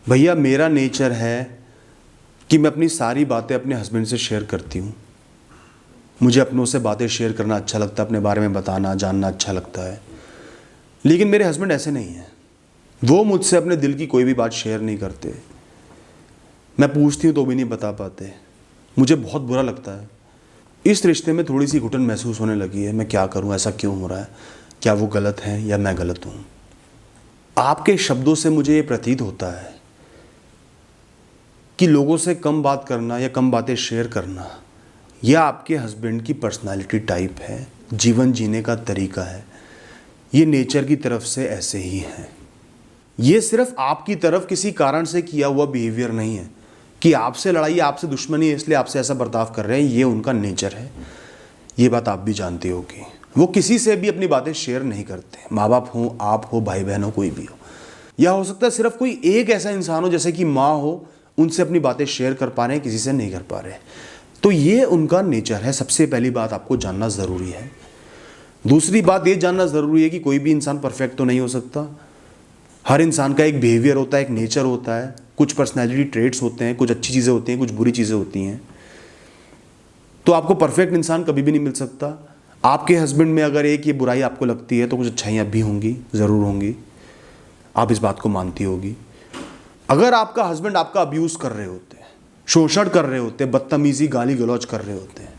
भैया मेरा नेचर है कि मैं अपनी सारी बातें अपने हस्बैंड से शेयर करती हूँ। मुझे अपनों से बातें शेयर करना अच्छा लगता है, अपने बारे में बताना जानना अच्छा लगता है। लेकिन मेरे हस्बैंड ऐसे नहीं हैं। वो मुझसे अपने दिल की कोई भी बात शेयर नहीं करते। मैं पूछती हूँ तो भी नहीं बता पाते। मुझे बहुत बुरा लगता है। इस रिश्ते में थोड़ी सी घुटन महसूस होने लगी है। मैं क्या करूँ, ऐसा क्यों हो रहा है? क्या वो गलत हैं या मैं गलत हूँ? आपके शब्दों से मुझे ये प्रतीत होता है कि लोगों से कम बात करना या कम बातें शेयर करना यह आपके हस्बैंड की पर्सनालिटी टाइप है, जीवन जीने का तरीका है। ये नेचर की तरफ से ऐसे ही है। ये सिर्फ आपकी तरफ किसी कारण से किया हुआ बिहेवियर नहीं है कि आपसे लड़ाई, आपसे दुश्मनी है इसलिए आपसे ऐसा बर्ताव कर रहे हैं। ये उनका नेचर है। ये बात आप भी जानते हो कि वो किसी से भी अपनी बातें शेयर नहीं करते। माँ बाप हो, आप हो, भाई बहन हो, कोई भी हो। या हो सकता है सिर्फ कोई एक ऐसा इंसान हो जैसे कि माँ हो, उनसे अपनी बातें शेयर कर पा रहे हैं, किसी से नहीं कर पा रहे। तो ये उनका नेचर है। सबसे पहली बात आपको जानना ज़रूरी है। दूसरी बात ये जानना ज़रूरी है कि कोई भी इंसान परफेक्ट तो नहीं हो सकता। हर इंसान का एक बिहेवियर होता है, एक नेचर होता है, कुछ पर्सनैलिटी ट्रेट्स होते हैं, कुछ अच्छी चीज़ें होती हैं, कुछ बुरी चीज़ें होती हैं। तो आपको परफेक्ट इंसान कभी भी नहीं मिल सकता। आपके हस्बैंड में अगर एक ये बुराई आपको लगती है तो कुछ अच्छाइयाँ भी होंगी, ज़रूर होंगी। आप इस बात को मानती होगी। अगर आपका हस्बैंड आपका अब्यूज़ कर रहे होते हैं, शोषण कर रहे होते हैं, बदतमीजी गाली गलौज कर रहे होते हैं,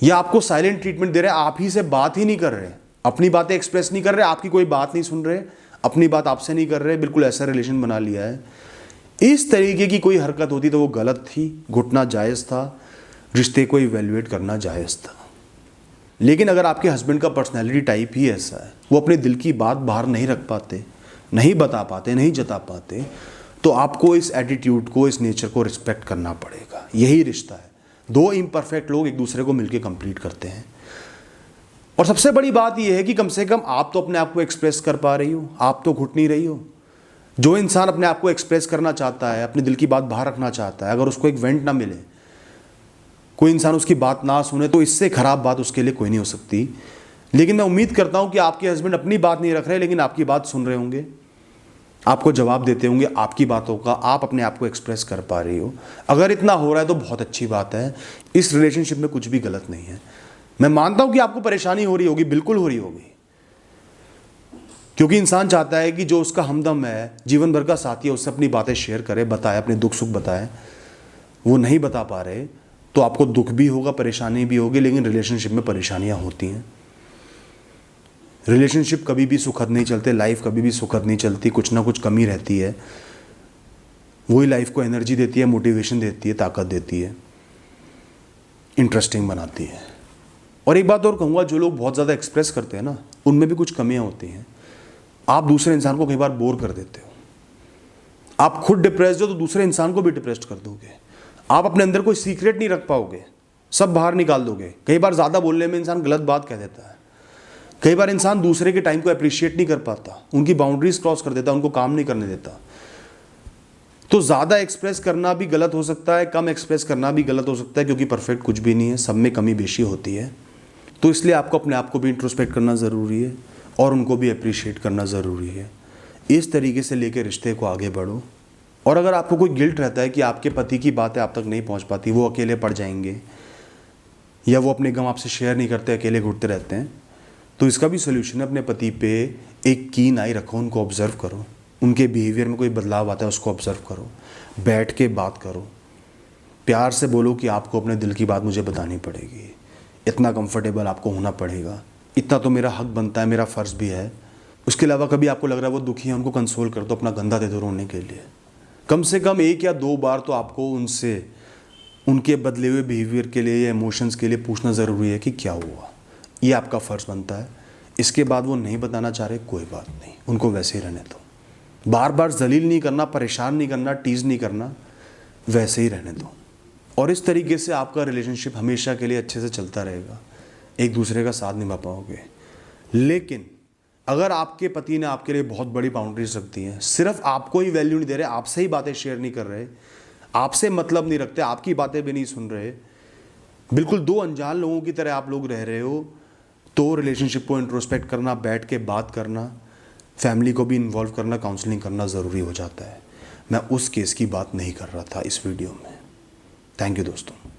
या आपको साइलेंट ट्रीटमेंट दे रहे हैं, आप ही से बात ही नहीं कर रहे, अपनी बातें एक्सप्रेस नहीं कर रहे, आपकी कोई बात नहीं सुन रहे, अपनी बात आपसे नहीं कर रहे, बिल्कुल ऐसा रिलेशन बना लिया है, इस तरीके की कोई हरकत होती तो वो गलत थी, घुटना जायज़ था, रिश्ते को इवेल्युएट करना जायज़ था। लेकिन अगर आपके हस्बैंड का पर्सनैलिटी टाइप ही ऐसा है, वो अपने दिल की बात बाहर नहीं रख पाते, नहीं बता पाते, नहीं जता पाते, तो आपको इस एटीट्यूड को, इस नेचर को रिस्पेक्ट करना पड़ेगा। यही रिश्ता है। दो इम्परफेक्ट लोग एक दूसरे को मिलकर कंप्लीट करते हैं। और सबसे बड़ी बात यह है कि कम से कम आप तो अपने आप को एक्सप्रेस कर पा रही हो, आप तो घुट नहीं रही हो। जो इंसान अपने आप को एक्सप्रेस करना चाहता है, अपने दिल की बात बाहर रखना चाहता है, अगर उसको एक वेंट ना मिले, कोई इंसान उसकी बात ना सुने, तो इससे खराब बात उसके लिए कोई नहीं हो सकती। लेकिन मैं उम्मीद करता हूं कि आपके हस्बैंड अपनी बात नहीं रख रहे, लेकिन आपकी बात सुन रहे होंगे, आपको जवाब देते होंगे आपकी बातों का, आप अपने आप को एक्सप्रेस कर पा रही हो। अगर इतना हो रहा है तो बहुत अच्छी बात है। इस रिलेशनशिप में कुछ भी गलत नहीं है। मैं मानता हूं कि आपको परेशानी हो रही होगी, बिल्कुल हो रही होगी, क्योंकि इंसान चाहता है कि जो उसका हमदम है, जीवन भर का साथी है, उससे अपनी बातें शेयर करे, बताए, अपने दुख सुख बताए। वो नहीं बता पा रहे तो आपको दुख भी होगा, परेशानी भी होगी। लेकिन रिलेशनशिप में परेशानियां होती हैं। रिलेशनशिप कभी भी सुखद नहीं चलते, लाइफ कभी भी सुखद नहीं चलती, कुछ ना कुछ कमी रहती है। वही लाइफ को एनर्जी देती है, मोटिवेशन देती है, ताकत देती है, इंटरेस्टिंग बनाती है। और एक बात और कहूँगा, जो लोग बहुत ज़्यादा एक्सप्रेस करते हैं ना, उनमें भी कुछ कमियाँ होती हैं। आप दूसरे इंसान को कई बार बोर कर देते हो। आप खुद डिप्रेस्ड हो तो दूसरे इंसान को भी डिप्रेस्ड कर दोगे। आप अपने अंदर कोई सीक्रेट नहीं रख पाओगे, सब बाहर निकाल दोगे। कई बार ज़्यादा बोलने में इंसान गलत बात कह देता है। कई बार इंसान दूसरे के टाइम को अप्रिशिएट नहीं कर पाता, उनकी बाउंड्रीज क्रॉस कर देता, उनको काम नहीं करने देता। तो ज़्यादा एक्सप्रेस करना भी गलत हो सकता है, कम एक्सप्रेस करना भी गलत हो सकता है, क्योंकि परफेक्ट कुछ भी नहीं है, सब में कमी बेशी होती है। तो इसलिए आपको अपने आप को भी इंट्रोस्पेक्ट करना ज़रूरी है और उनको भी अप्रिशिएट करना ज़रूरी है। इस तरीके से लेकर रिश्ते को आगे बढ़ो। और अगर आपको कोई गिल्ट रहता है कि आपके पति की बातें आप तक नहीं पहुंच पाती, वो अकेले पड़ जाएंगे, या वो अपने गम आपसे शेयर नहीं करते, अकेले घुटते रहते हैं, तो इसका भी सोल्यूशन है, अपने पति पे एक कीन आई रखो, उनको ऑब्जर्व करो, उनके बिहेवियर में कोई बदलाव आता है उसको ऑब्जर्व करो, बैठ के बात करो, प्यार से बोलो कि आपको अपने दिल की बात मुझे बतानी पड़ेगी, इतना कंफर्टेबल आपको होना पड़ेगा, इतना तो मेरा हक बनता है, मेरा फ़र्ज़ भी है। उसके अलावा कभी आपको लग रहा है वो दुखी है, उनको कंसोल कर दो, अपना गंदा दे दो रोने के लिए। कम से कम 1 या 2 बार तो आपको उनसे उनके बदले हुए बिहेवियर के लिए या इमोशंस के लिए पूछना ज़रूरी है कि क्या हुआ। ये आपका फ़र्ज़ बनता है। इसके बाद वो नहीं बताना चाह रहे, कोई बात नहीं, उनको वैसे ही रहने दो। बार बार जलील नहीं करना, परेशान नहीं करना, टीज़ नहीं करना, वैसे ही रहने दो। और इस तरीके से आपका रिलेशनशिप हमेशा के लिए अच्छे से चलता रहेगा, एक दूसरे का साथ निभा पाओगे। लेकिन अगर आपके पति ने आपके लिए बहुत बड़ी बाउंड्रीज रख दी हैं, सिर्फ आपको ही वैल्यू नहीं दे रहे, आपसे ही बातें शेयर नहीं कर रहे, आपसे मतलब नहीं रखते, आपकी बातें भी नहीं सुन रहे, बिल्कुल 2 अनजान लोगों की तरह आप लोग रह रहे हो, तो रिलेशनशिप को इंट्रोस्पेक्ट करना, बैठ के बात करना, फैमिली को भी इन्वॉल्व करना, काउंसलिंग करना ज़रूरी हो जाता है। मैं उस केस की बात नहीं कर रहा था इस वीडियो में। थैंक यू दोस्तों।